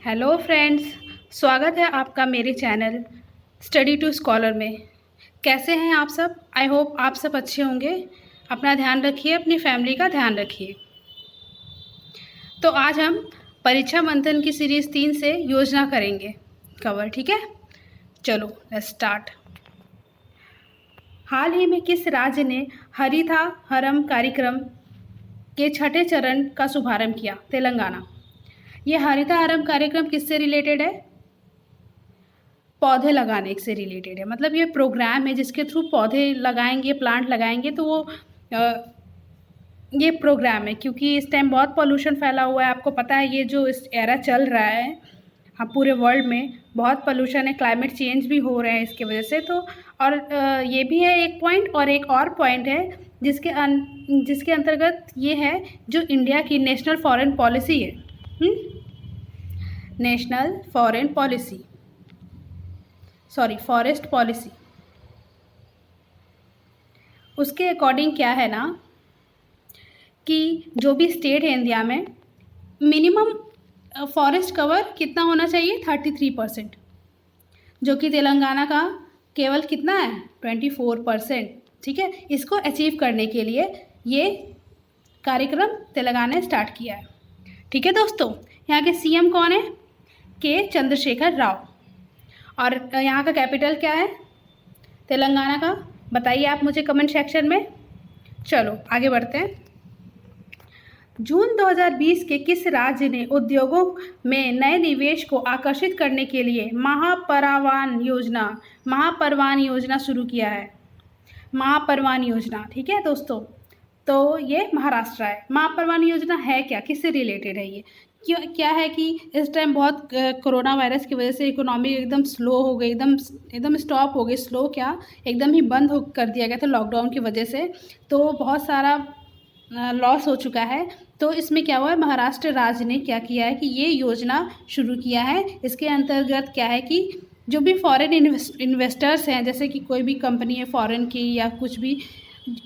Hello friends, स्वागत है आपका मेरे चैनल स्टडी टू स्कॉलर में। कैसे हैं आप सब? आई होप आप सब अच्छे होंगे। अपना ध्यान रखिए, अपनी फैमिली का ध्यान रखिए। तो आज हम परीक्षा मंथन की सीरीज़ 3 से योजना करेंगे कवर, ठीक है? चलो लेट्स स्टार्ट। हाल ही में किस राज्य ने हरिता हरम कार्यक्रम के छठे चरण का शुभारंभ किया? तेलंगाना। ये हरिता हरम कार्यक्रम किससे रिलेटेड है? पौधे लगाने से रिलेटेड है। मतलब ये प्रोग्राम है जिसके थ्रू पौधे लगाएंगे, प्लांट लगाएंगे। तो वो ये प्रोग्राम है क्योंकि इस टाइम बहुत पॉल्यूशन फैला हुआ है। आपको पता है ये जो इस एरा चल रहा है, हाँ, पूरे वर्ल्ड में बहुत पॉल्यूशन है, क्लाइमेट चेंज भी हो रहे हैं इसके वजह से। तो और ये भी है एक पॉइंट, और एक और पॉइंट है जिसके अंतर्गत ये है जो इंडिया की नेशनल फॉरेन पॉलिसी है। National foreign policy, sorry forest policy, उसके अकॉर्डिंग क्या है ना कि जो भी स्टेट है इंडिया में मिनिमम फॉरेस्ट कवर कितना होना चाहिए? 33%, जो कि तेलंगाना का केवल कितना है? 24%। ठीक है, इसको अचीव करने के लिए ये कार्यक्रम तेलंगाना ने स्टार्ट किया है। ठीक है दोस्तों, यहाँ के सीएम कौन है? के चंद्रशेखर राव। और यहाँ का कैपिटल क्या है तेलंगाना का? बताइए आप मुझे कमेंट सेक्शन में। चलो आगे बढ़ते हैं। जून 2020 के किस राज्य ने उद्योगों में नए निवेश को आकर्षित करने के लिए महापरवान योजना शुरू किया है? महापरवान योजना, ठीक है दोस्तों, तो ये महाराष्ट्र है। महापरवान योजना है क्या, किससे रिलेटेड है ये? क्या है कि इस टाइम बहुत कोरोना वायरस की वजह से इकोनॉमी एकदम स्लो हो गई, एकदम स्टॉप हो गई। स्लो क्या, एकदम ही बंद कर दिया गया था लॉकडाउन की वजह से। तो बहुत सारा लॉस हो चुका है। तो इसमें क्या हुआ है, महाराष्ट्र राज्य ने क्या किया है कि ये योजना शुरू किया है। इसके अंतर्गत क्या है कि जो भी फॉरेन इन्वेस्टर्स हैं, जैसे कि कोई भी कंपनी है फॉरेन की या कुछ भी,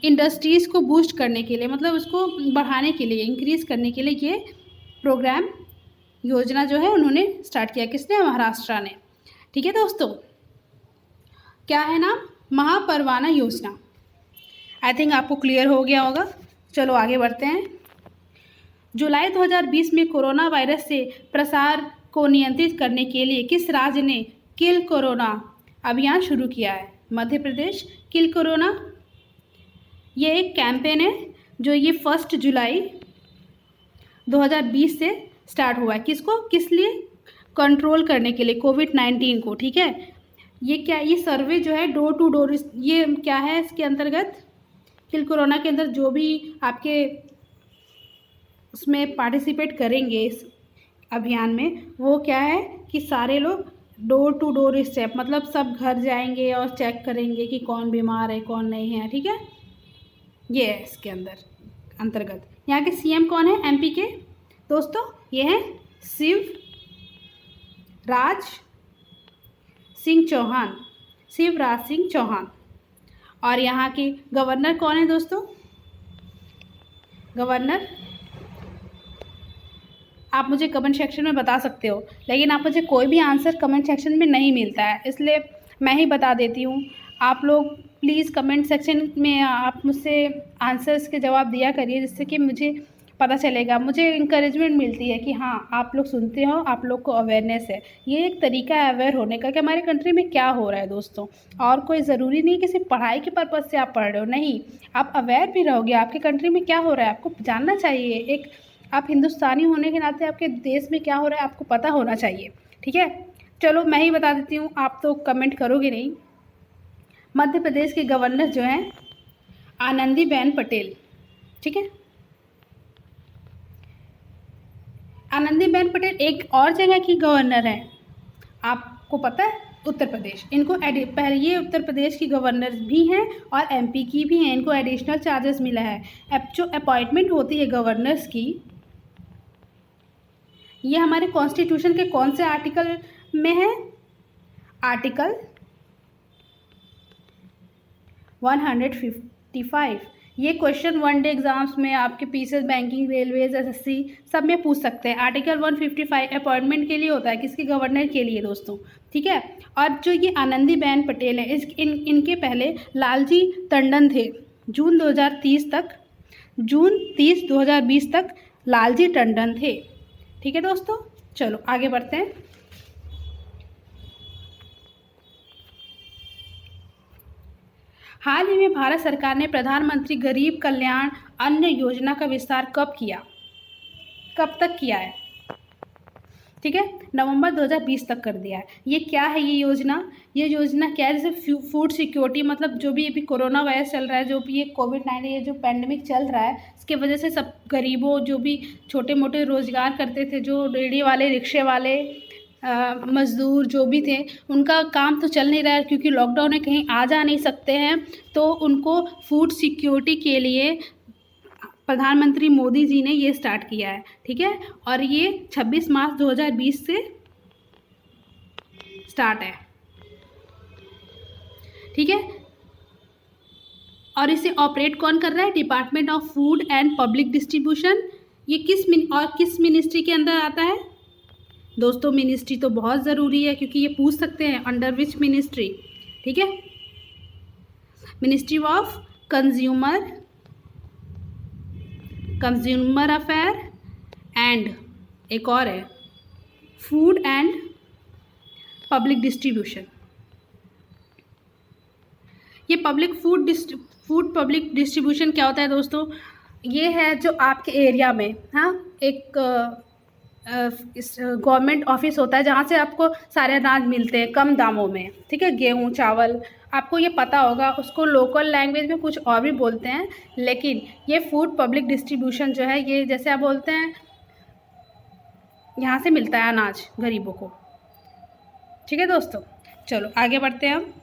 इंडस्ट्रीज़ को बूस्ट करने के लिए, मतलब उसको बढ़ाने के लिए, इंक्रीज़ करने के लिए ये प्रोग्राम योजना जो है उन्होंने स्टार्ट किया। किसने? महाराष्ट्र ने। ठीक है दोस्तों, क्या है नाम? महापरवाना योजना। आई थिंक आपको क्लियर हो गया होगा। चलो आगे बढ़ते हैं। जुलाई 2020 में कोरोना वायरस से प्रसार को नियंत्रित करने के लिए किस राज्य ने किल कोरोना अभियान शुरू किया है? मध्य प्रदेश। किल कोरोना ये एक कैंपेन है जो ये 1 जुलाई 2020 से स्टार्ट हुआ है। किसको, किस लिए? कंट्रोल करने के लिए कोविड-19 को। ठीक है, ये क्या, ये सर्वे जो है डोर टू डोर, ये क्या है इसके अंतर्गत? किल कोरोना के अंदर जो भी आपके उसमें पार्टिसिपेट करेंगे इस अभियान में, वो क्या है कि सारे लोग डोर टू डोर स्टेप, मतलब सब घर जाएंगे और चेक करेंगे कि कौन बीमार है कौन नहीं है। ठीक है, ये है इसके अंतर्गत। यहाँ के सीएम कौन है एमपी के दोस्तों? ये हैं शिवराज सिंह चौहान। और यहाँ के गवर्नर कौन है दोस्तों? गवर्नर आप मुझे कमेंट सेक्शन में बता सकते हो, लेकिन आप मुझे कोई भी आंसर कमेंट सेक्शन में नहीं मिलता है, इसलिए मैं ही बता देती हूँ। आप लोग प्लीज़ कमेंट सेक्शन में आप मुझसे आंसर्स के जवाब दिया करिए, जिससे कि मुझे पता चलेगा, मुझे इंकरेजमेंट मिलती है कि हाँ आप लोग सुनते हो, आप लोग को अवेयरनेस है। ये एक तरीका है अवेयर होने का कि हमारे कंट्री में क्या हो रहा है दोस्तों। और कोई ज़रूरी नहीं कि सिर्फ पढ़ाई के पर्पज़ से आप पढ़ रहे हो, नहीं, आप अवेयर भी रहोगे आपके कंट्री में क्या हो रहा है, आपको जानना चाहिए। एक आप हिंदुस्तानी होने के नाते आपके देश में क्या हो रहा है आपको पता होना चाहिए। ठीक है, चलो मैं ही बता देती हूँ, आप तो कमेंट करोगे नहीं। मध्य प्रदेश के गवर्नर जो हैं आनंदीबेन पटेल। ठीक है, आनंदीबेन पटेल एक और जगह की गवर्नर हैं, आपको पता है? उत्तर प्रदेश। इनको पहले ये उत्तर प्रदेश की गवर्नर भी हैं और एमपी की भी हैं। इनको एडिशनल चार्जेस मिला है। जो अपॉइंटमेंट होती है गवर्नर्स की, ये हमारे कॉन्स्टिट्यूशन के कौन से आर्टिकल में है? आर्टिकल 155। ये क्वेश्चन वन डे एग्जाम्स में आपके पीसीएस, बैंकिंग, रेलवेज, एसएससी सब में पूछ सकते हैं। आर्टिकल 155 अपॉइंटमेंट के लिए होता है, किसके? गवर्नर के लिए दोस्तों, ठीक है। और जो ये आनंदीबेन पटेल है, इनके पहले लालजी टंडन थे। जून 30 2020 तक लालजी टंडन थे, ठीक है दोस्तों। चलो आगे बढ़ते हैं। हाल ही में भारत सरकार ने प्रधानमंत्री गरीब कल्याण अन्न योजना का विस्तार कब किया? कब तक किया है? ठीक है, नवंबर 2020 तक कर दिया है। ये क्या है ये योजना? ये योजना क्या है? जैसे फूड सिक्योरिटी, मतलब जो भी अभी कोरोना वायरस चल रहा है, जो भी ये कोविड-19 ये जो पैंडेमिक चल रहा है, इसके वजह से सब गरीबों, जो भी छोटे मोटे रोज़गार करते थे, जो रेहड़ी वाले, रिक्शे वाले, मज़दूर जो भी थे, उनका काम तो चल नहीं रहा है क्योंकि लॉकडाउन है, कहीं आ जा नहीं सकते हैं। तो उनको फूड सिक्योरिटी के लिए प्रधानमंत्री मोदी जी ने ये स्टार्ट किया है, ठीक है। और ये 26 मार्च 2020 से स्टार्ट है, ठीक है। और इसे ऑपरेट कौन कर रहा है? Department of food and public distribution. ये किस मिनिस्ट्री के अंदर आता है दोस्तों? मिनिस्ट्री तो बहुत ज़रूरी है क्योंकि ये पूछ सकते हैं अंडर विच मिनिस्ट्री, ठीक है। Ministry of consumer affair and एक और है फूड एंड पब्लिक डिस्ट्रीब्यूशन। ये फूड पब्लिक डिस्ट्रीब्यूशन क्या होता है दोस्तों? ये है जो आपके एरिया में, हाँ, एक गवर्नमेंट ऑफिस होता है जहाँ से आपको सारे अनाज मिलते हैं कम दामों में, ठीक है। गेहूँ, चावल, आपको ये पता होगा। उसको लोकल लैंग्वेज में कुछ और भी बोलते हैं, लेकिन ये फूड पब्लिक डिस्ट्रीब्यूशन जो है, ये जैसे आप बोलते हैं, यहाँ से मिलता है अनाज गरीबों को, ठीक है दोस्तों। चलो आगे बढ़ते हैं हम।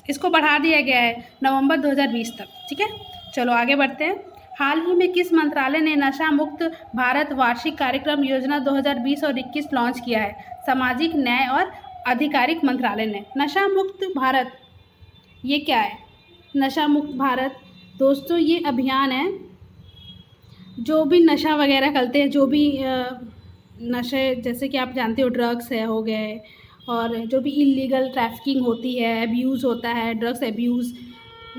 इसको बढ़ा दिया गया है नवंबर 2020 तक, ठीक है। चलो आगे बढ़ते हैं। हाल ही में किस मंत्रालय ने नशा मुक्त भारत वार्षिक कार्यक्रम योजना 2020 और 21 लॉन्च किया है? सामाजिक न्याय और आधिकारिक मंत्रालय ने। नशा मुक्त भारत, ये क्या है? नशा मुक्त भारत दोस्तों ये अभियान है, जो भी नशा वगैरह करते हैं, जो भी नशे, जैसे कि आप जानते हो ड्रग्स है हो गए, और जो भी इलीगल ट्रैफिकिंग होती है, अब्यूज़ होता है, ड्रग्स अब्यूज़,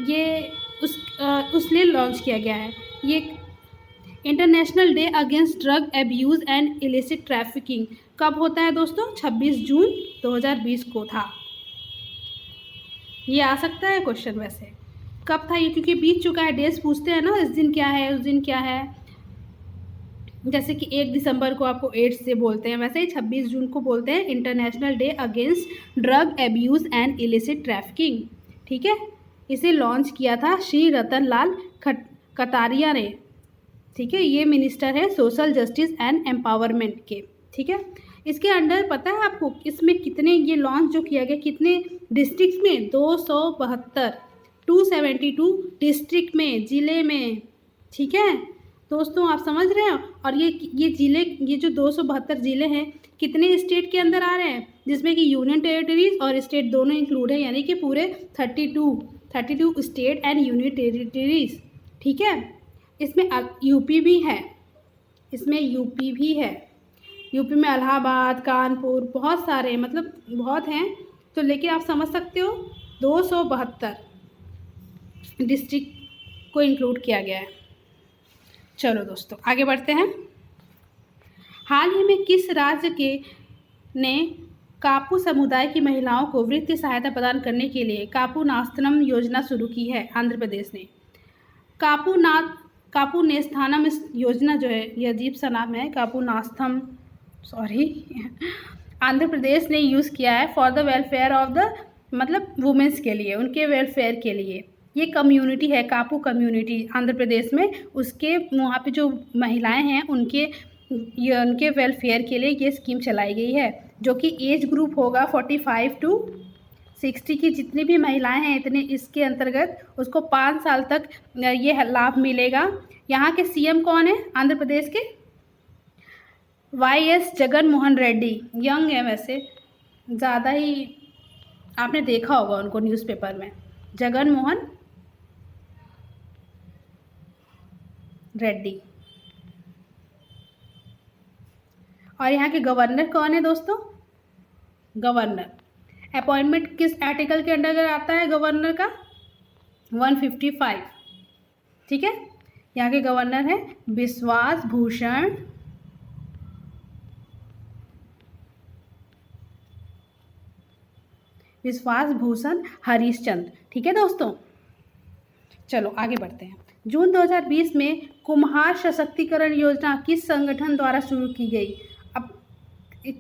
ये उस लिए लॉन्च किया गया है। ये international day against drug abuse and illicit trafficking कब होता है दोस्तों? 26 जून 2020 को था। ये आ सकता है क्वेश्चन। वैसे कब था ये? क्योंकि बीत चुका है, डेज पूछते हैं ना, इस दिन क्या है, उस दिन क्या है। जैसे कि 1 दिसंबर को आपको एड्स से बोलते हैं, वैसे ही 26 जून को बोलते हैं international day against drug abuse and illicit trafficking, ठीक है। इसे लॉन्च किया था श्री रतन लाल कटारिया ने, ठीक है। ये मिनिस्टर है सोशल जस्टिस एंड एम्पावरमेंट के, ठीक है। इसके अंडर पता है आपको इसमें कितने, ये लॉन्च जो किया गया, कितने डिस्ट्रिक्ट में? 272 272 डिस्ट्रिक्ट में, ज़िले में, ठीक है दोस्तों, आप समझ रहे हो। और ये ज़िले, ये जो 272 ज़िले हैं, कितने स्टेट के अंदर आ रहे हैं? जिसमें कि यूनियन टेरिटरीज और स्टेट दोनों इंक्लूड है, यानी कि पूरे 32 स्टेट एंड यूनियन टेरिटरीज, ठीक है। इसमें यूपी भी है, इसमें यूपी भी है। यूपी में इलाहाबाद, कानपुर, बहुत सारे, मतलब बहुत हैं। तो लेकिन आप समझ सकते हो 272 डिस्ट्रिक्ट को इंक्लूड किया गया है। चलो दोस्तों आगे बढ़ते हैं। हाल ही में किस राज्य के ने कापू समुदाय की महिलाओं को वित्तीय सहायता प्रदान करने के लिए कापू नास्तनम योजना शुरू की है? आंध्र प्रदेश ने। कापू नेस्थानम इस योजना जो है, ये अजीब सा नाम है, कापू नास्थम, सॉरी आंध्र प्रदेश ने यूज़ किया है for the welfare of the, मतलब वुमेंस के लिए, उनके वेलफेयर के लिए। ये कम्युनिटी है, कापू कम्युनिटी आंध्र प्रदेश में, उसके वहाँ पे जो महिलाएं हैं उनके वेलफेयर के लिए ये स्कीम चलाई गई है, जो कि एज ग्रुप होगा 45 to 60 की जितनी भी महिलाएं हैं इतने, इसके अंतर्गत उसको 5 साल तक ये लाभ मिलेगा। यहाँ के सीएम कौन है आंध्र प्रदेश के? YS जगन मोहन रेड्डी। यंग है वैसे, ज़्यादा ही आपने देखा होगा उनको न्यूज़पेपर में। जगन मोहन रेड्डी। और यहाँ के गवर्नर कौन है दोस्तों? गवर्नर अपॉइंटमेंट किस आर्टिकल के अंडर आता है गवर्नर का? 155। ठीक है, यहाँ के गवर्नर है विश्वास भूषण हरिश्चंद्र। ठीक है दोस्तों, चलो आगे बढ़ते हैं। जून 2020 में कुम्हार सशक्तिकरण योजना किस संगठन द्वारा शुरू की गई? अब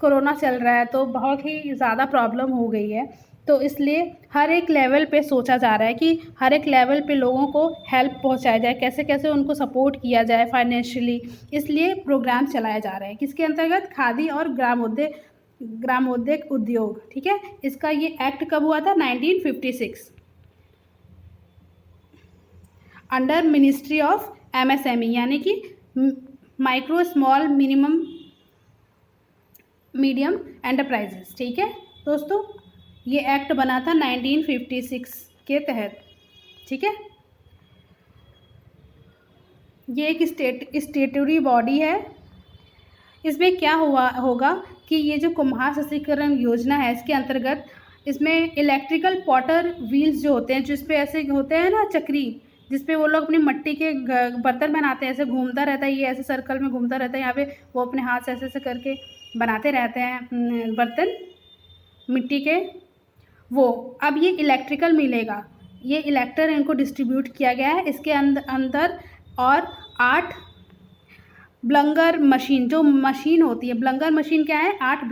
कोरोना चल रहा है तो बहुत ही ज़्यादा प्रॉब्लम हो गई है, तो इसलिए हर एक लेवल पे सोचा जा रहा है कि हर एक लेवल पे लोगों को हेल्प पहुंचाया जाए, कैसे कैसे उनको सपोर्ट किया जाए फाइनेंशियली, इसलिए प्रोग्राम चलाया जा रहा है। किसके अंतर्गत? खादी और ग्रामोद्योग उद्योग। ठीक है, इसका ये एक्ट कब हुआ था? 1956 अंडर मिनिस्ट्री ऑफ MSME, यानी कि माइक्रो स्मॉल मीडियम एंटरप्राइजेस। ठीक है दोस्तों, ये एक्ट बना था 1956 के तहत। ठीक है, ये एक स्टेटूरी बॉडी है। इसमें क्या होगा कि ये जो कुम्हार सशक्तिकरण योजना है, इसके अंतर्गत इसमें इलेक्ट्रिकल पॉटर व्हील्स जो होते हैं, जिसपे ऐसे होते हैं ना चक्री, जिसपे वो लोग अपनी मिट्टी के बर्तन बनाते हैं, ऐसे घूमता रहता है, ये ऐसे सर्कल में घूमता रहता है, यहाँ पे वो अपने हाथ से ऐसे ऐसे करके बनाते रहते हैं बर्तन मिट्टी के। वो अब ये इलेक्ट्रिकल मिलेगा, ये इलेक्टर इनको डिस्ट्रीब्यूट किया गया है इसके अंदर। और 8 ब्लंगर मशीन, जो मशीन होती है, ब्लंगर मशीन क्या है? 8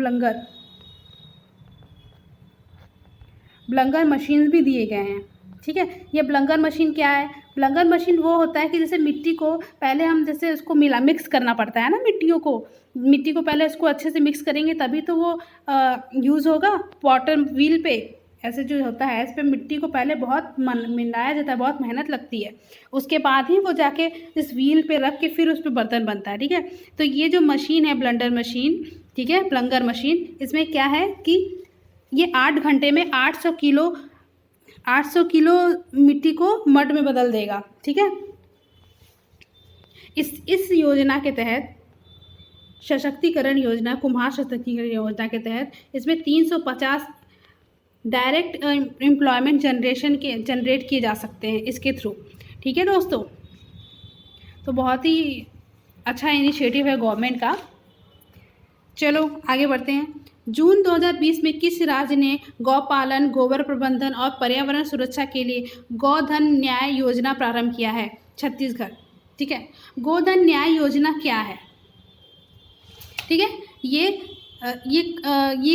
ब्लंगर मशीन भी दिए गए हैं। ठीक है, ये ब्लंगर मशीन क्या है? ब्लंगर मशीन वो होता है कि जैसे मिट्टी को पहले हम जैसे उसको मिक्स करना पड़ता है ना, मिट्टी को पहले उसको अच्छे से मिक्स करेंगे तभी तो वो यूज़ होगा। पॉटर व्हील पे ऐसे जो होता है, इस पर मिट्टी को पहले बहुत मिलाया जाता है, बहुत मेहनत लगती है, उसके बाद ही वो जाके इस व्हील पे रख के फिर उस पर बर्तन बनता है। ठीक है, तो ये जो मशीन है ब्लंडर मशीन, ठीक है, ब्लंगर मशीन, इसमें क्या है कि ये 8 घंटे में 800 किलो मिट्टी को मड में बदल देगा। ठीक है, इस योजना के तहत, सशक्तिकरण योजना, कुम्हार सशक्तिकरण योजना के तहत इसमें 350 डायरेक्ट एम्प्लॉयमेंट जनरेट किए जा सकते हैं इसके थ्रू। ठीक है दोस्तों, तो बहुत ही अच्छा इनिशिएटिव है गवर्नमेंट का। चलो आगे बढ़ते हैं। जून 2020 में किस राज्य ने गौपालन, गोबर प्रबंधन और पर्यावरण सुरक्षा के लिए गोधन न्याय योजना प्रारंभ किया है? छत्तीसगढ़। ठीक है, गोधन न्याय योजना क्या है? ठीक है, ये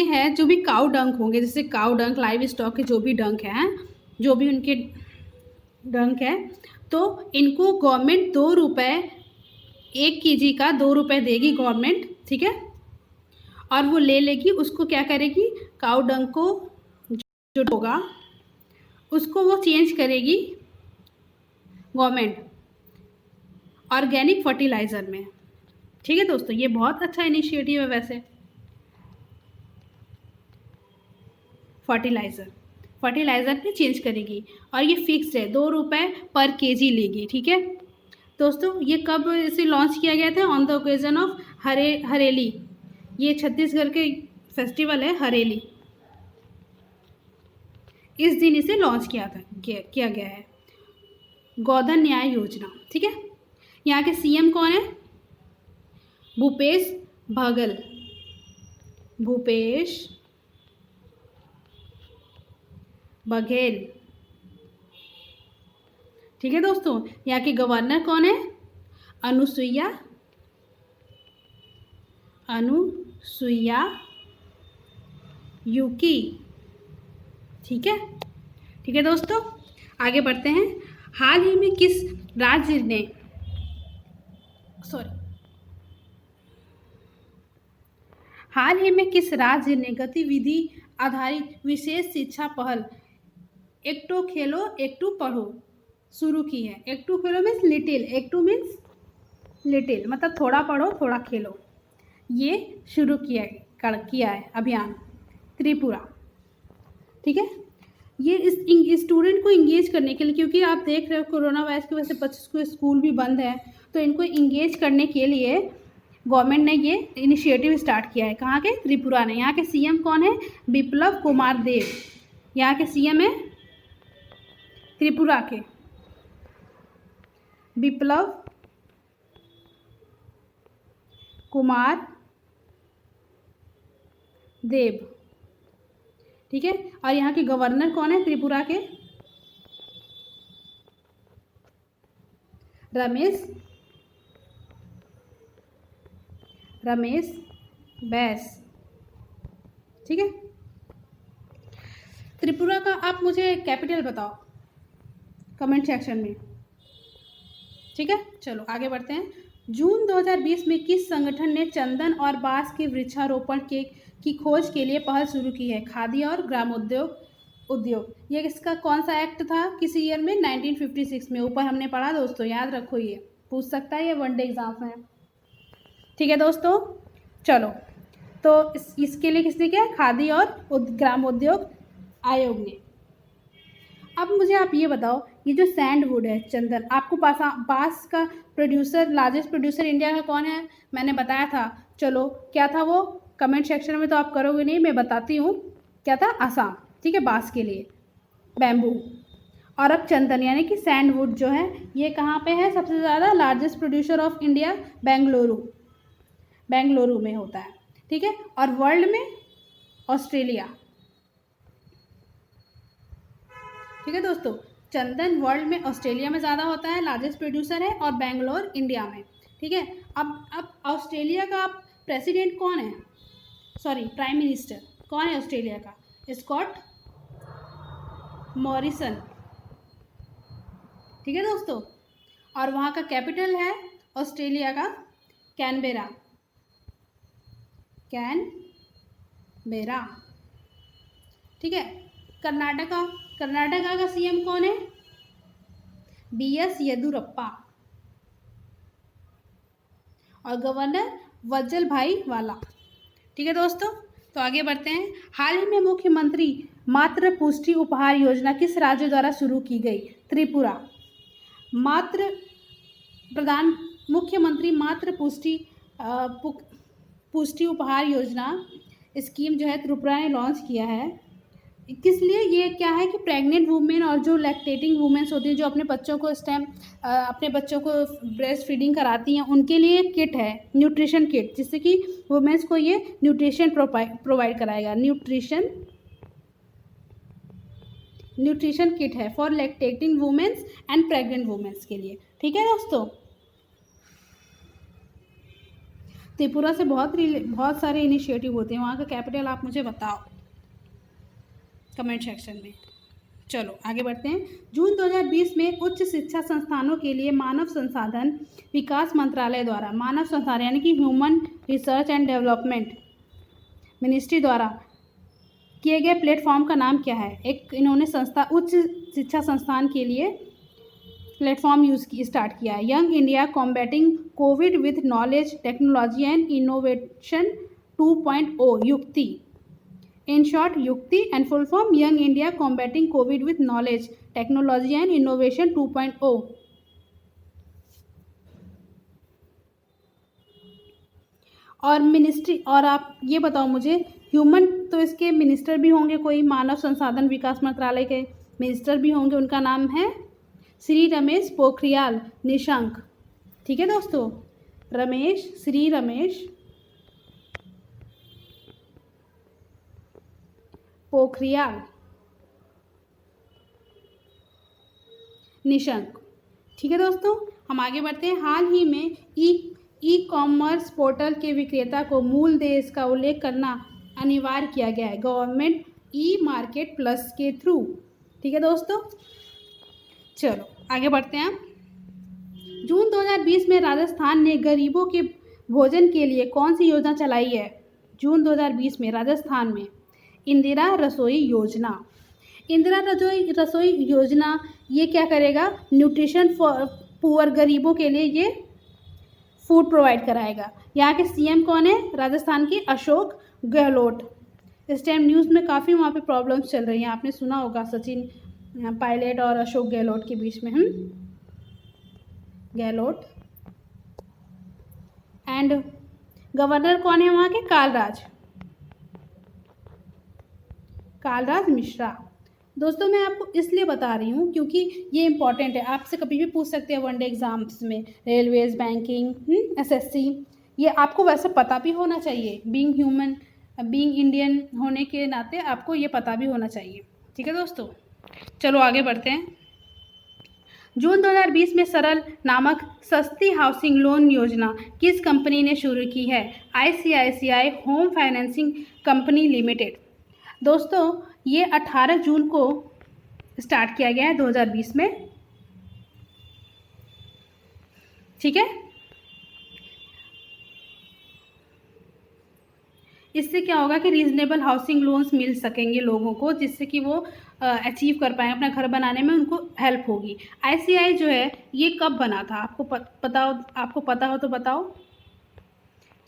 है जो भी काऊ डंक होंगे, जैसे काऊ डंक, लाइव स्टॉक के जो भी डंक हैं, जो भी उनके डंक है, तो इनको गवर्नमेंट 2 रुपये 1 kg का 2 रुपये देगी गवर्नमेंट। ठीक है, और वो ले लेगी, उसको क्या करेगी, काऊ डंक को जो होगा उसको वो चेंज करेगी गवर्नमेंट ऑर्गेनिक फर्टिलाइज़र में। ठीक है दोस्तों, ये बहुत अच्छा इनिशिएटिव है वैसे। फर्टिलाइज़र पे चेंज करेगी और ये फिक्स है, 2 रुपये पर kg लेगी। ठीक है दोस्तों, ये कब इसे लॉन्च किया गया था? On the occasion of Hareli, ये छत्तीसगढ़ के फेस्टिवल है हरेली, इस दिन इसे लॉन्च किया गया है, गोधन न्याय योजना। ठीक है, यहाँ के सीएम कौन है? भूपेश बघेल। ठीक है दोस्तों, यहाँ के गवर्नर कौन है? अनुसुईया यूकी। ठीक है दोस्तों, आगे बढ़ते हैं। हाल ही में किस राज्य ने गतिविधि आधारित विशेष शिक्षा पहल एक टू खेलो एक टू पढ़ो शुरू की है? एक टू खेलो मीन्स लिटिल, एक टू मीन्स लिटिल, मतलब थोड़ा पढ़ो थोड़ा खेलो। ये शुरू किया है अभियान त्रिपुरा। ठीक है, ये इस स्टूडेंट को इंगेज करने के लिए, क्योंकि आप देख रहे हो कोरोना वायरस की वजह से बच्चों के स्कूल भी बंद है, तो इनको इंगेज करने के लिए गवर्नमेंट ने ये इनिशिएटिव स्टार्ट किया है। कहाँ के? त्रिपुरा ने। यहाँ के सीएम कौन है? बिप्लब कुमार देव। यहाँ के सीएम है त्रिपुरा के बिप्लब कुमार देव, ठीक है। और यहाँ के गवर्नर कौन है त्रिपुरा के? रमेश बैस, ठीक है। त्रिपुरा का आप मुझे कैपिटल बताओ कमेंट सेक्शन में, ठीक है। चलो आगे बढ़ते हैं। जून 2020 में किस संगठन ने चंदन और बांस के वृक्षारोपण की खोज के लिए पहल शुरू की है? खादी और उद्योग। ये इसका कौन सा एक्ट था? किस ईयर में? 1956 में। ऊपर हमने पढ़ा दोस्तों, याद रखो, ये पूछ सकता है ये वनडे एग्जाम में, ठीक है दोस्तों। चलो, तो इसके लिए किसने किया? खादी और ग्रामोद्योग आयोग ने। अब मुझे आप ये बताओ, ये जो सैंडवुड है, चंदन, आपको बांस का प्रोड्यूसर, लार्जेस्ट प्रोड्यूसर इंडिया का कौन है? मैंने बताया था। चलो, क्या था वो? कमेंट सेक्शन में तो आप करोगे नहीं, मैं बताती हूँ क्या था। आसाम, ठीक है, बांस के लिए बैम्बू। और अब चंदन यानी कि सैंडवुड जो है, ये कहाँ पे है सबसे ज़्यादा? Largest producer of India Bengaluru में होता है, ठीक है। और वर्ल्ड में ऑस्ट्रेलिया, ठीक है दोस्तों। चंदन वर्ल्ड में ऑस्ट्रेलिया में ज़्यादा होता है, लार्जेस्ट प्रोड्यूसर है, और बेंगलोर इंडिया में, ठीक है। अब ऑस्ट्रेलिया का प्रेसिडेंट कौन है? सॉरी, प्राइम मिनिस्टर कौन है ऑस्ट्रेलिया का? स्कॉट मॉरिसन, ठीक है दोस्तों। और वहाँ का कैपिटल है ऑस्ट्रेलिया का कैनबेरा, ठीक है। कर्नाटका का सीएम कौन है? बीएस येदुरप्पा। और गवर्नर वजल भाई वाला, ठीक है दोस्तों। तो आगे बढ़ते हैं। हाल ही में मुख्यमंत्री मातृ पुष्टि उपहार योजना किस राज्य द्वारा शुरू की गई? त्रिपुरा। मुख्यमंत्री मातृ पुष्टि उपहार योजना स्कीम जो है त्रिपुरा ने लॉन्च किया है। किस लिए? ये क्या है कि प्रेग्नेंट वुमेन और जो लैक्टेटिंग वुमेन्स होती हैं, जो अपने बच्चों को ब्रेस्ट फीडिंग कराती हैं, उनके लिए किट है, न्यूट्रिशन किट, जिससे कि वुमेन्स को ये न्यूट्रिशन प्रोवाइड कराएगा। न्यूट्रिशन किट है for lactating womens and pregnant womens के लिए, ठीक है दोस्तों। त्रिपुरा से बहुत सारे इनिशिएटिव होते हैं। वहाँ का कैपिटल आप मुझे बताओ कमेंट सेक्शन में। चलो आगे बढ़ते हैं। जून 2020 में उच्च शिक्षा संस्थानों के लिए मानव संसाधन विकास मंत्रालय द्वारा, मानव संसाधन यानी कि human research and development ministry द्वारा किए गए प्लेटफॉर्म का नाम क्या है? एक इन्होंने उच्च शिक्षा संस्थान के लिए प्लेटफॉर्म स्टार्ट किया है। Young India combating Covid with knowledge technology and innovation 2.0 युक्ति। In short, युक्ति and full form Young India Combating COVID with Knowledge, Technology and Innovation 2.0। और मिनिस्ट्री, और आप ये बताओ मुझे, ह्यूमन, तो इसके मिनिस्टर भी होंगे, कोई मानव संसाधन विकास मंत्रालय के मिनिस्टर भी होंगे, उनका नाम है श्री रमेश पोखरियाल निशंक, ठीक है दोस्तों। श्री रमेश पोखरियाल निशंक, ठीक है दोस्तों। हम आगे बढ़ते हैं। हाल ही में ई कॉमर्स पोर्टल के विक्रेता को मूल देश का उल्लेख करना अनिवार्य किया गया है गवर्नमेंट ई मार्केट प्लस के थ्रू, ठीक है दोस्तों। चलो आगे बढ़ते हैं। जून 2020 में राजस्थान ने गरीबों के भोजन के लिए कौन सी योजना चलाई है? जून 2020 में राजस्थान में इंदिरा रसोई योजना। इंदिरा रसोई योजना ये क्या करेगा? न्यूट्रिशन फॉर पुअर, गरीबों के लिए ये फूड प्रोवाइड कराएगा। यहाँ के सीएम कौन है? राजस्थान के अशोक गहलोत। इस टाइम न्यूज़ में काफ़ी वहाँ पे प्रॉब्लम्स चल रही हैं, आपने सुना होगा सचिन पायलट और अशोक गहलोत के बीच में। गहलोत एंड गवर्नर कौन है वहाँ के? कालराज मिश्रा। दोस्तों मैं आपको इसलिए बता रही हूँ क्योंकि ये इंपॉर्टेंट है, आपसे कभी भी पूछ सकते हैं वनडे एग्जाम्स में, रेलवेज, बैंकिंग, एसएससी, ये आपको वैसे पता भी होना चाहिए। बीइंग ह्यूमन, बीइंग इंडियन होने के नाते आपको ये पता भी होना चाहिए। ठीक है दोस्तों, चलो आगे बढ़ते हैं। जून 2020 में सरल नामक सस्ती हाउसिंग लोन योजना किस कंपनी ने शुरू की है? ICICI home financing company limited. दोस्तों ये 18 जून को स्टार्ट किया गया है 2020 में। ठीक है, इससे क्या होगा कि रीजनेबल हाउसिंग लोन्स मिल सकेंगे लोगों को, जिससे कि वो अचीव कर पाएँ अपना घर बनाने में, उनको हेल्प होगी। आईसीआई जो है ये कब बना था? आपको पता हो तो बताओ।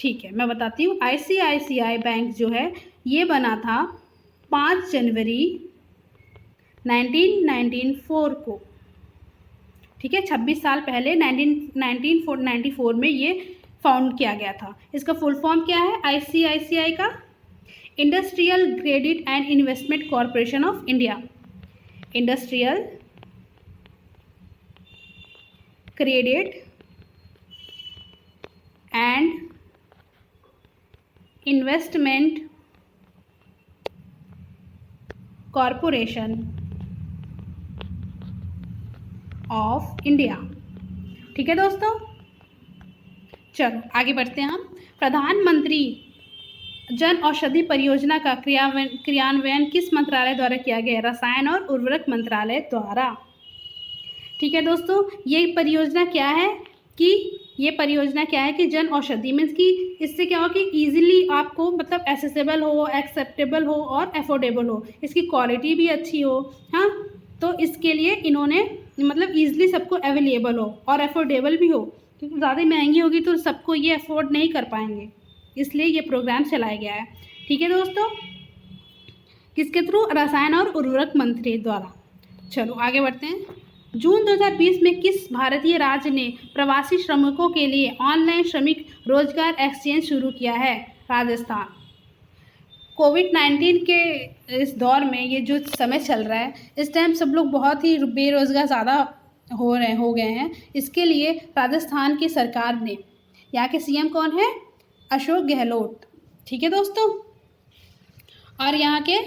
ठीक है, मैं बताती हूँ। आईसीआईसीआई बैंक जो है ये बना था 5 जनवरी 1994 को। ठीक है, 26 साल पहले 1994 में ये फाउंड किया गया था। इसका फुल फॉर्म क्या है आईसीआईसीआई का? Industrial credit and investment corporation of India. Industrial credit and investment corporation of India. ठीक है दोस्तों, चलो आगे बढ़ते हैं हम। प्रधानमंत्री जन औषधि परियोजना का क्रियान्वयन किस मंत्रालय द्वारा किया गया? रसायन और उर्वरक मंत्रालय द्वारा। ठीक है दोस्तों, ये परियोजना क्या है कि जन औषधि मीन्स कि इससे क्या हो कि ईजिली आपको मतलब एसेसेबल हो, एक्सेप्टेबल हो और अफोर्डेबल हो, इसकी क्वालिटी भी अच्छी हो। हाँ, तो इसके लिए इन्होंने मतलब ईजिली सबको अवेलेबल हो और अफोर्डेबल भी हो, क्योंकि ज़्यादा महंगी होगी तो सबको ये अफोर्ड नहीं कर पाएंगे, इसलिए ये प्रोग्राम चलाया गया है। ठीक है दोस्तों, किसके थ्रू? रसायन और उर्वरक मंत्री द्वारा। चलो आगे बढ़ते हैं। जून 2020 में किस भारतीय राज्य ने प्रवासी श्रमिकों के लिए ऑनलाइन श्रमिक रोजगार एक्सचेंज शुरू किया है? राजस्थान। कोविड-19 के इस दौर में ये जो समय चल रहा है, इस टाइम सब लोग बहुत ही बेरोजगार ज़्यादा हो गए हैं। इसके लिए राजस्थान की सरकार ने, यहाँ के सीएम कौन है? अशोक गहलोत। ठीक है दोस्तों, और यहाँ के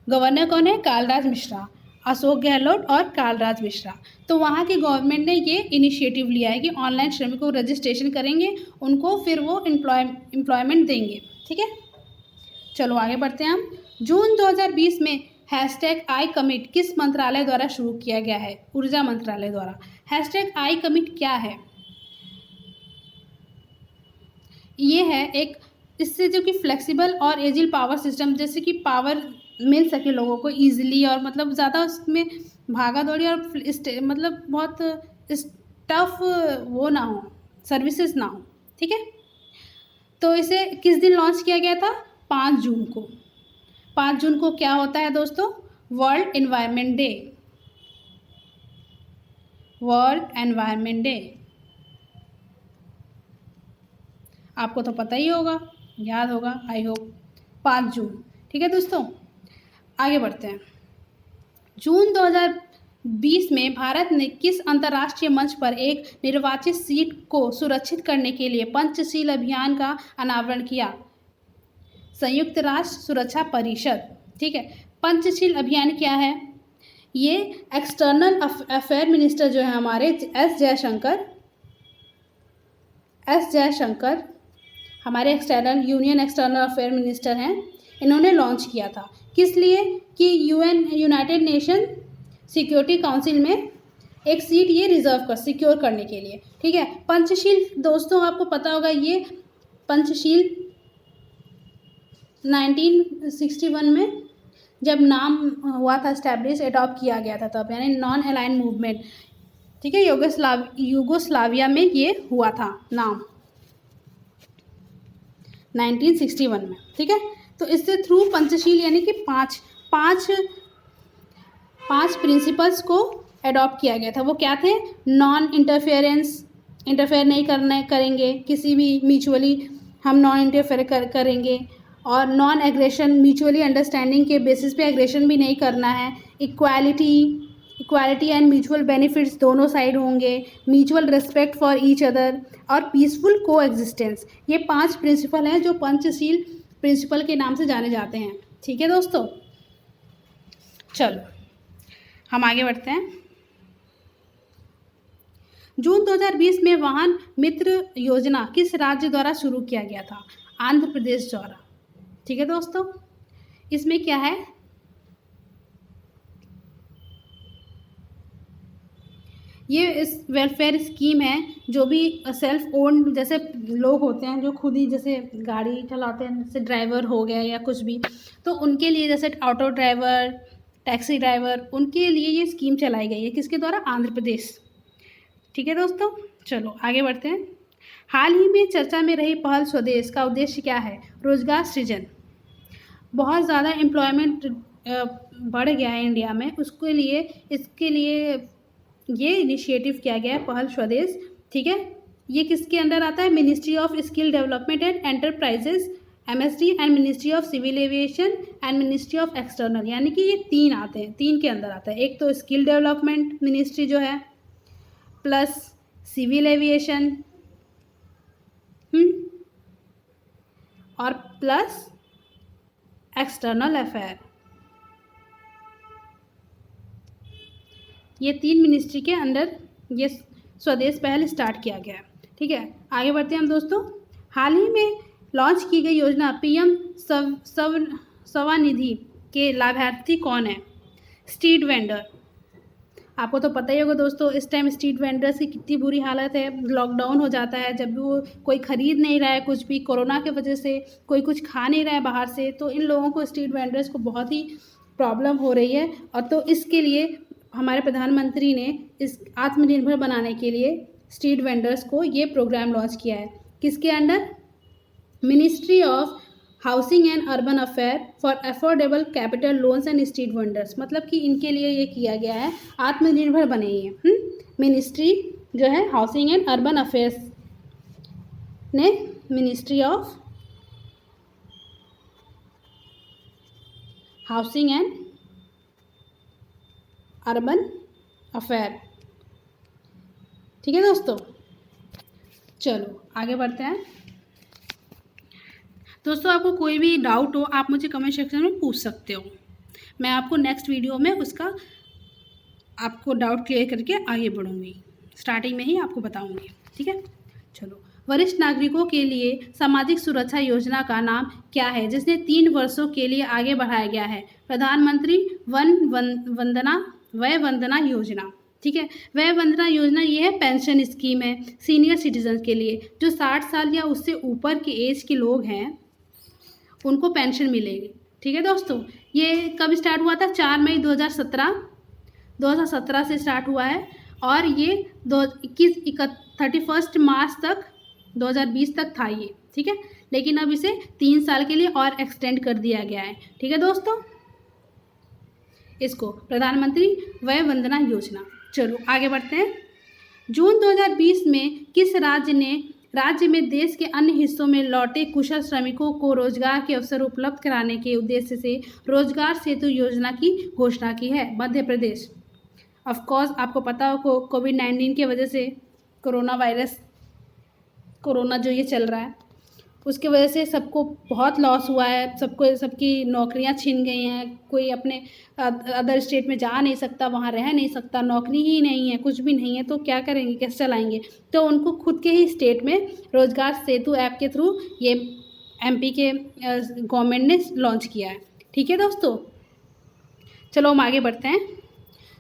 गवर्नर कौन है? कालराज मिश्रा। अशोक गहलोत और कालराज मिश्रा। तो वहाँ की गवर्नमेंट ने ये इनिशिएटिव लिया है कि ऑनलाइन श्रमिकों को रजिस्ट्रेशन करेंगे, उनको फिर वो एम्प्लॉयमेंट देंगे। ठीक है, चलो आगे बढ़ते हैं हम। जून 2020 में #आई कमिट किस मंत्रालय द्वारा शुरू किया गया है? ऊर्जा मंत्रालय द्वारा। #आई कमिट क्या है? ये है एक, इससे जो कि फ्लेक्सिबल और एजिल पावर सिस्टम, जैसे कि पावर मिल सके लोगों को ईजिली और मतलब ज़्यादा उसमें भागा दौड़ी और मतलब बहुत टफ वो ना हो, सर्विसेज ना हो। ठीक है, तो इसे किस दिन लॉन्च किया गया था? 5 जून को। 5 जून को क्या होता है दोस्तों? World environment day. World environment day आपको तो पता ही होगा, याद होगा आई होप। 5 जून। ठीक है दोस्तों, आगे बढ़ते हैं। जून 2020 में भारत ने किस अंतर्राष्ट्रीय मंच पर एक निर्वाचित सीट को सुरक्षित करने के लिए पंचशील अभियान का अनावरण किया? संयुक्त राष्ट्र सुरक्षा परिषद। ठीक है, पंचशील अभियान क्या है? ये एक्सटर्नल अफेयर मिनिस्टर जो है हमारे एस जयशंकर हमारे यूनियन एक्सटर्नल अफेयर मिनिस्टर हैं, इन्होंने लॉन्च किया था। किस लिए? कि यूनाइटेड नेशन सिक्योरिटी काउंसिल में एक सीट ये सिक्योर करने के लिए। ठीक है, पंचशील दोस्तों आपको पता होगा, ये पंचशील 1961 में जब नाम हुआ था एस्टैब्लिश, अडॉप्ट किया गया था तब, यानी नॉन अलाइन मूवमेंट। ठीक है, यूगोस्लाविया में ये हुआ था नाम 1961 में। ठीक है, तो इससे थ्रू पंचशील यानी कि पाँच प्रिंसिपल्स को अडॉप्ट किया गया था। वो क्या थे? नॉन इंटरफेरेंस, इंटरफेयर नहीं करेंगे किसी भी म्यूचुअली, हम नॉन इंटरफेयर करेंगे। और नॉन एग्रेशन, म्यूचुअली अंडरस्टैंडिंग के बेसिस पे एग्रेशन भी नहीं करना है। इक्वालिटी एंड म्यूचुअल बेनिफिट्स दोनों साइड होंगे। Mutual respect for each other और पीसफुल को एग्जिस्टेंस। ये 5 प्रिंसिपल हैं जो पंचशील प्रिंसिपल के नाम से जाने जाते हैं। ठीक है दोस्तों, चलो हम आगे बढ़ते हैं। जून 2020 में वाहन मित्र योजना किस राज्य द्वारा शुरू किया गया था? आंध्र प्रदेश द्वारा। ठीक है दोस्तों, इसमें क्या है, ये इस वेलफेयर स्कीम है जो भी सेल्फ ओन्ड जैसे लोग होते हैं जो खुद ही जैसे गाड़ी चलाते हैं, जैसे ड्राइवर हो गया या कुछ भी, तो उनके लिए, जैसे ऑटो ड्राइवर, टैक्सी ड्राइवर, उनके लिए ये स्कीम चलाई गई है। किसके द्वारा? आंध्र प्रदेश। ठीक है दोस्तों, चलो आगे बढ़ते हैं। हाल ही में चर्चा में रही पहल स्वदेश का उद्देश्य क्या है? रोजगार सृजन। बहुत ज़्यादा एम्प्लॉयमेंट बढ़ गया है इंडिया में, इसके लिए ये इनिशिएटिव किया गया है पहल स्वदेश। ठीक है, ये किसके अंडर आता है? Ministry of skill development and enterprises, MSD, and ministry of civil aviation and ministry of external, यानी कि ये 3 आते हैं, 3 के अंदर आता है। एक तो स्किल डेवलपमेंट मिनिस्ट्री जो है, प्लस सिविल एविएशन, और प्लस एक्सटर्नल अफेयर। ये 3 मिनिस्ट्री के अंडर ये स्वदेश पहल स्टार्ट किया गया है। ठीक है, आगे बढ़ते हैं हम दोस्तों। हाल ही में लॉन्च की गई योजना PM स्वनिधि के लाभार्थी कौन है? Street vendor. आपको तो पता ही होगा दोस्तों, इस टाइम स्ट्रीट वेंडर्स की कितनी बुरी हालत है। लॉकडाउन हो जाता है, जब भी वो कोई ख़रीद नहीं रहा है कुछ भी, कोरोना की वजह से कोई कुछ खा नहीं रहा है बाहर से, तो इन लोगों को, स्ट्रीट वेंडर्स को बहुत ही प्रॉब्लम हो रही है। और तो इसके लिए हमारे प्रधानमंत्री ने इस आत्मनिर्भर बनाने के लिए स्ट्रीट वेंडर्स को ये प्रोग्राम लॉन्च किया है। किसके under? Ministry of housing and urban affair for affordable capital loans and street vendors. मतलब कि इनके लिए ये किया गया है, आत्मनिर्भर बने ये। मिनिस्ट्री जो है हाउसिंग एंड अर्बन अफेयर्स ने, ministry of housing and urban affair. ठीक है दोस्तों, चलो आगे बढ़ते हैं। दोस्तों, आपको कोई भी डाउट हो आप मुझे कमेंट सेक्शन में पूछ सकते हो। मैं आपको नेक्स्ट वीडियो में उसका आपको डाउट क्लियर करके आगे बढ़ूँगी, स्टार्टिंग में ही आपको बताऊँगी। ठीक है, चलो। वरिष्ठ नागरिकों के लिए सामाजिक सुरक्षा योजना का नाम क्या है, जिसने 3 वर्षों के लिए आगे बढ़ाया गया है? प्रधानमंत्री वय वंदना योजना। ठीक है, वय वंदना योजना ये है पेंशन स्कीम है सीनियर सिटीजन के लिए। जो 60 साल या उससे ऊपर के एज के लोग हैं उनको पेंशन मिलेगी। ठीक है दोस्तों, ये कब स्टार्ट हुआ था? 4 मई 2017 से स्टार्ट हुआ है, और ये 31 मार्च तक 2020 तक था ये। ठीक है, लेकिन अब इसे 3 साल के लिए और एक्सटेंड कर दिया गया है। ठीक है दोस्तों, इसको प्रधानमंत्री वय वंदना योजना। चलो आगे बढ़ते हैं। जून 2020 में किस राज्य में देश के अन्य हिस्सों में लौटे कुशल श्रमिकों को रोजगार के अवसर उपलब्ध कराने के उद्देश्य से रोजगार सेतु योजना की घोषणा की है? मध्य प्रदेश। ऑफ कोर्स आपको पता हो कोविड-19 की वजह से, कोरोना जो ये चल रहा है उसकी वजह से सबको बहुत लॉस हुआ है, सबकी नौकरियां छिन गई हैं। कोई अपने अदर स्टेट में जा नहीं सकता, वहाँ रह नहीं सकता, नौकरी ही नहीं है, कुछ भी नहीं है, तो क्या करेंगे, कैसे चलाएंगे? तो उनको खुद के ही स्टेट में रोजगार सेतु ऐप के थ्रू ये MP के गवर्नमेंट ने लॉन्च किया है। ठीक है दोस्तों, चलो हम आगे बढ़ते हैं।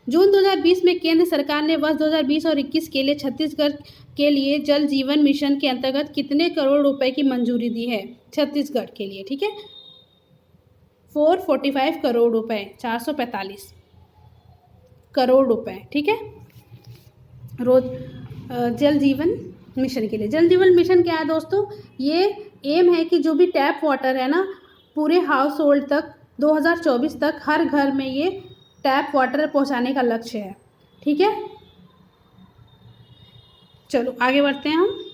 जून 2020 में केंद्र सरकार ने वर्ष 2020 और 21 के लिए छत्तीसगढ़ के लिए जल जीवन मिशन के अंतर्गत कितने करोड़ रुपए की मंजूरी दी है छत्तीसगढ़ के लिए? ठीक है, 445 करोड़ रुपए, 445 करोड़ रुपए। ठीक है, जल जीवन मिशन के लिए। जल जीवन मिशन क्या है दोस्तों? ये एम है कि जो भी टैप वाटर है ना, पूरे हाउस होल्ड तक 2024 तक हर घर में ये टैप वाटर पहुंचाने का लक्ष्य है। ठीक है, चलो आगे बढ़ते हैं हम।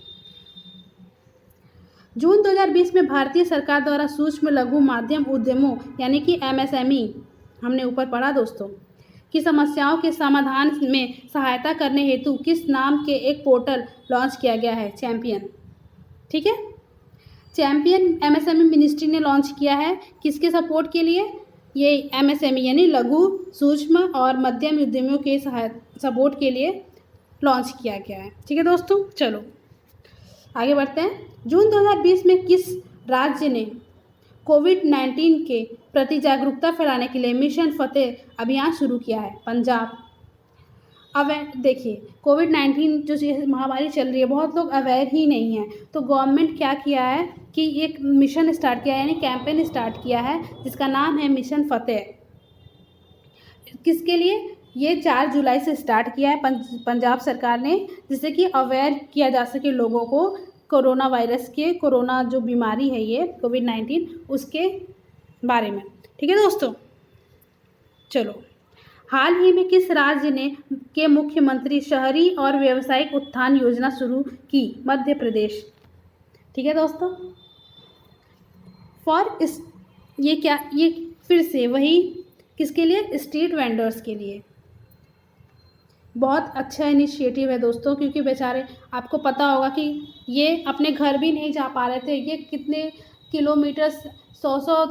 जून 2020 में भारतीय सरकार द्वारा सूक्ष्म लघु माध्यम उद्यमों यानी कि एमएसएमई, हमने ऊपर पढ़ा दोस्तों, की समस्याओं के समाधान में सहायता करने हेतु किस नाम के एक पोर्टल लॉन्च किया गया है? चैंपियन। ठीक है, चैंपियन एमएसएमई मिनिस्ट्री ने लॉन्च किया है, किसके सपोर्ट के लिए? ये एमएसएमई यानी लघु सूक्ष्म और मध्यम उद्यमियों के सपोर्ट के लिए लॉन्च किया गया है। ठीक है दोस्तों, चलो आगे बढ़ते हैं। जून 2020 में किस राज्य ने कोविड-19 के प्रति जागरूकता फैलाने के लिए मिशन फतेह अभियान शुरू किया है? पंजाब। अवेयर, देखिए कोविड-19 जो महामारी चल रही है, बहुत लोग अवेयर ही नहीं हैं, तो गवर्नमेंट क्या किया है कि एक मिशन स्टार्ट किया है, यानी कैंपेन स्टार्ट किया है जिसका नाम है मिशन फतेह। किसके लिए? ये 4 जुलाई से स्टार्ट किया है पंजाब सरकार ने, जिससे कि अवेयर किया जा सके लोगों को कोरोना वायरस के, कोरोना जो बीमारी है ये कोविड-19 उसके बारे में। ठीक है दोस्तों, चलो हाल ही में किस राज्य ने के मुख्यमंत्री शहरी और व्यावसायिक उत्थान योजना शुरू की? मध्य प्रदेश। ठीक है दोस्तों, ये क्या, ये फिर से वही किसके लिए? स्ट्रीट वेंडर्स के लिए। बहुत अच्छा इनिशिएटिव है दोस्तों, क्योंकि बेचारे, आपको पता होगा कि ये अपने घर भी नहीं जा पा रहे थे, ये कितने किलोमीटर, 100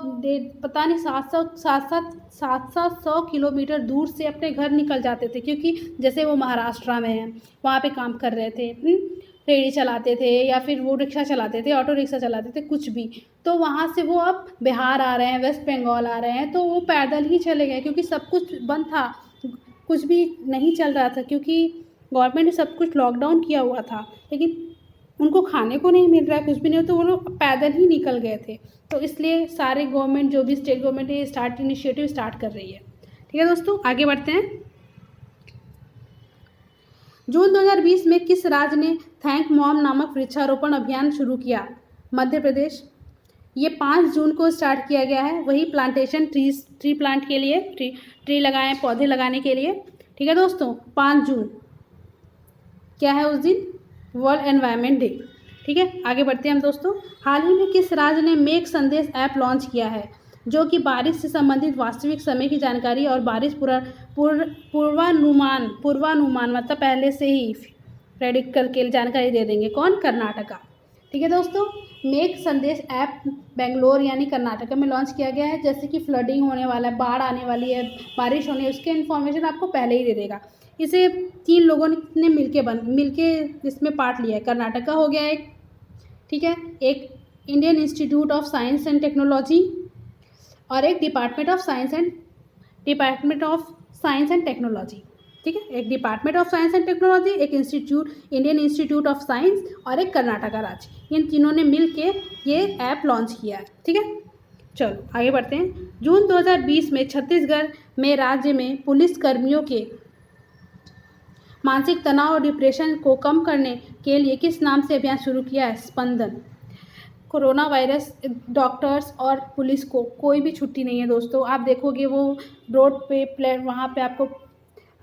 पता नहीं 700 किलोमीटर दूर से अपने घर निकल जाते थे, क्योंकि जैसे वो महाराष्ट्र में हैं, वहाँ पे काम कर रहे थे, रेडी चलाते थे या फिर वो रिक्शा चलाते थे, ऑटो रिक्शा चलाते थे, कुछ भी, तो वहाँ से वो अब बिहार आ रहे हैं, वेस्ट बंगाल आ रहे हैं, तो वो पैदल ही चले गए, क्योंकि सब कुछ बंद था, कुछ भी नहीं चल रहा था, क्योंकि गवर्नमेंट ने सब कुछ लॉकडाउन किया हुआ था, लेकिन उनको खाने को नहीं मिल रहा है, कुछ भी नहीं, तो वो लोग पैदल ही निकल गए थे। तो इसलिए सारे गवर्नमेंट, जो भी स्टेट गवर्नमेंट है, इनिशिएटिव स्टार्ट कर रही है। ठीक है दोस्तों, आगे बढ़ते हैं। जून 2020 में किस राज्य ने थैंक मॉम नामक वृक्षारोपण अभियान शुरू किया? मध्य प्रदेश। ये 5 जून को स्टार्ट किया गया है, वही प्लांटेशन, ट्री प्लांट के लिए, ट्री लगाएं, पौधे लगाने के लिए। ठीक है दोस्तों, 5 जून क्या है उस दिन? World environment day. ठीक है, आगे बढ़ते हैं हम दोस्तों। हाल ही में किस राज्य ने मेघ संदेश ऐप लॉन्च किया है, जो कि बारिश से संबंधित वास्तविक समय की जानकारी और बारिश पूर्वानुमान मतलब पहले से ही प्रेडिक्ट करके जानकारी दे देंगे? कौन? कर्नाटका। ठीक है दोस्तों, मेघ संदेश ऐप बेंगलोर यानी कर्नाटका में लॉन्च किया गया है। जैसे कि फ्लडिंग होने वाला है, बाढ़ आने वाली है, बारिश होने, उसके इन्फॉर्मेशन आपको पहले ही दे देगा। इसे 3 लोगों ने मिलके इसमें पार्ट लिया है। कर्नाटका हो गया एक, ठीक है, एक Indian institute of science and technology, और एक department of science and technology. ठीक है, एक department of science and technology, एक इंडियन इंस्टीट्यूट ऑफ साइंस, और एक कर्नाटका राज्य, इन तीनों ने मिल के ये ऐप लॉन्च किया है। ठीक है, चलो आगे बढ़ते हैं। जून 2020 में छत्तीसगढ़ में राज्य में पुलिस कर्मियों के मानसिक तनाव और डिप्रेशन को कम करने के लिए किस नाम से अभियान शुरू किया है? स्पंदन। कोरोना वायरस, डॉक्टर्स और पुलिस को कोई भी छुट्टी नहीं है दोस्तों। आप देखोगे वो रोड पे, वहाँ पे आपको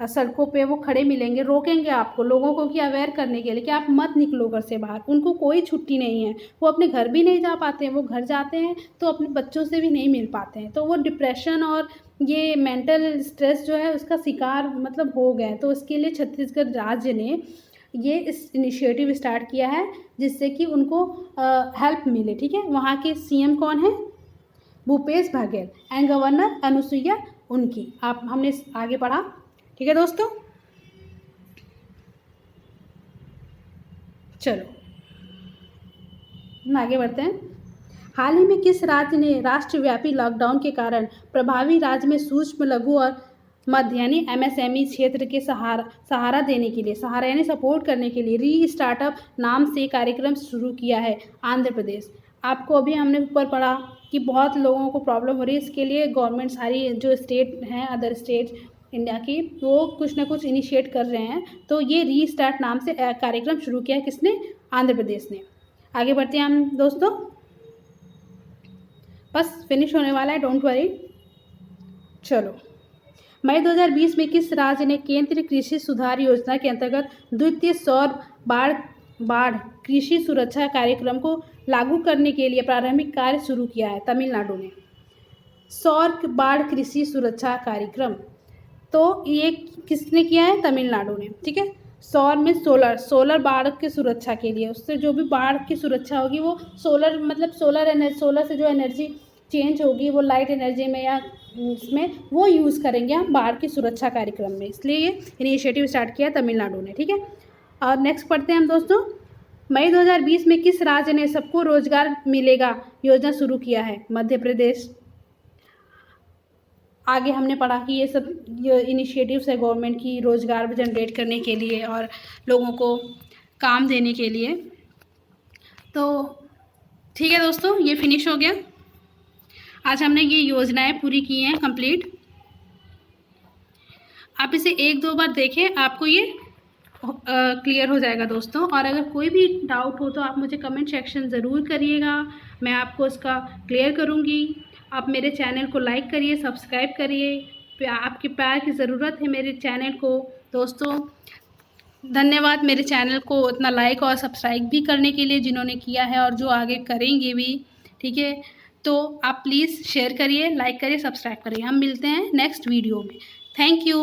सड़कों पे वो खड़े मिलेंगे, रोकेंगे आपको, लोगों को कि अवेयर करने के लिए कि आप मत निकलो घर से बाहर। उनको कोई छुट्टी नहीं है, वो अपने घर भी नहीं जा पाते हैं, वो घर जाते हैं तो अपने बच्चों से भी नहीं मिल पाते हैं, तो वो डिप्रेशन और ये मेंटल स्ट्रेस जो है उसका शिकार मतलब हो गए। तो इसके लिए छत्तीसगढ़ राज्य ने ये इस इनिशिएटिव स्टार्ट किया है, जिससे कि उनको हेल्प मिले। ठीक है, वहाँ के सीएम कौन है? भूपेश बघेल, एंड गवर्नर अनुसुईया उनकी। आप हमने आगे पढ़ा। ठीक है दोस्तों, चलो हम आगे बढ़ते हैं। हाल ही में किस राज्य ने राष्ट्रव्यापी लॉकडाउन के कारण प्रभावी राज्य में सूक्ष्म लघु और मध्य यानी एमएसएमई क्षेत्र के सहारा देने के लिए, सहारा यानी सपोर्ट करने के लिए री स्टार्टअप नाम से कार्यक्रम शुरू किया है? आंध्र प्रदेश। आपको अभी हमने ऊपर पढ़ा कि बहुत लोगों को प्रॉब्लम हो रही है, इसके लिए गवर्नमेंट सारी जो स्टेट हैं, अदर स्टेट इंडिया की, वो कुछ ना कुछ इनिशिएट कर रहे हैं। तो ये री स्टार्ट नाम से कार्यक्रम शुरू किया है, किसने? आंध्र प्रदेश ने। आगे बढ़ते हैं हम दोस्तों, बस फिनिश होने वाला है, डोंट वरी। चलो मई 2020 में किस राज्य ने केंद्रीय कृषि सुधार योजना के अंतर्गत द्वितीय सौर बाढ़ कृषि सुरक्षा कार्यक्रम को लागू करने के लिए प्रारंभिक कार्य शुरू किया है? तमिलनाडु ने। सौर बाढ़ कृषि सुरक्षा कार्यक्रम, तो ये किसने किया है? तमिलनाडु ने। ठीक है, सौर में सोलर बाढ़ की सुरक्षा के लिए, उससे जो भी बाढ़ की सुरक्षा होगी वो सोलर, मतलब सोलर से जो एनर्जी चेंज होगी वो लाइट एनर्जी में या इसमें वो यूज़ करेंगे हम बाढ़ की सुरक्षा कार्यक्रम में, इसलिए ये इनिशिएटिव स्टार्ट किया तमिलनाडु ने। ठीक है, और नेक्स्ट पढ़ते हैं हम दोस्तों। मई 2020 में किस राज्य ने सबको रोजगार मिलेगा योजना शुरू किया है? मध्य प्रदेश। आगे हमने पढ़ा कि ये सब इनिशिएटिव्स है गवर्नमेंट की रोज़गार जनरेट करने के लिए और लोगों को काम देने के लिए। तो ठीक है दोस्तों, ये फिनिश हो गया। आज हमने ये योजनाएं पूरी की हैं कंप्लीट। आप इसे 1-2 बार देखें, आपको ये क्लियर हो जाएगा दोस्तों। और अगर कोई भी डाउट हो तो आप मुझे कमेंट सेक्शन ज़रूर करिएगा, मैं आपको इसका क्लियर करूँगी। आप मेरे चैनल को लाइक करिए, सब्सक्राइब करिए, आपके प्यार की ज़रूरत है मेरे चैनल को दोस्तों। धन्यवाद मेरे चैनल को इतना लाइक और सब्सक्राइब भी करने के लिए जिन्होंने किया है और जो आगे करेंगे भी। ठीक है, तो आप प्लीज़ शेयर करिए, लाइक करिए, सब्सक्राइब करिए। हम मिलते हैं नेक्स्ट वीडियो में। Thank you.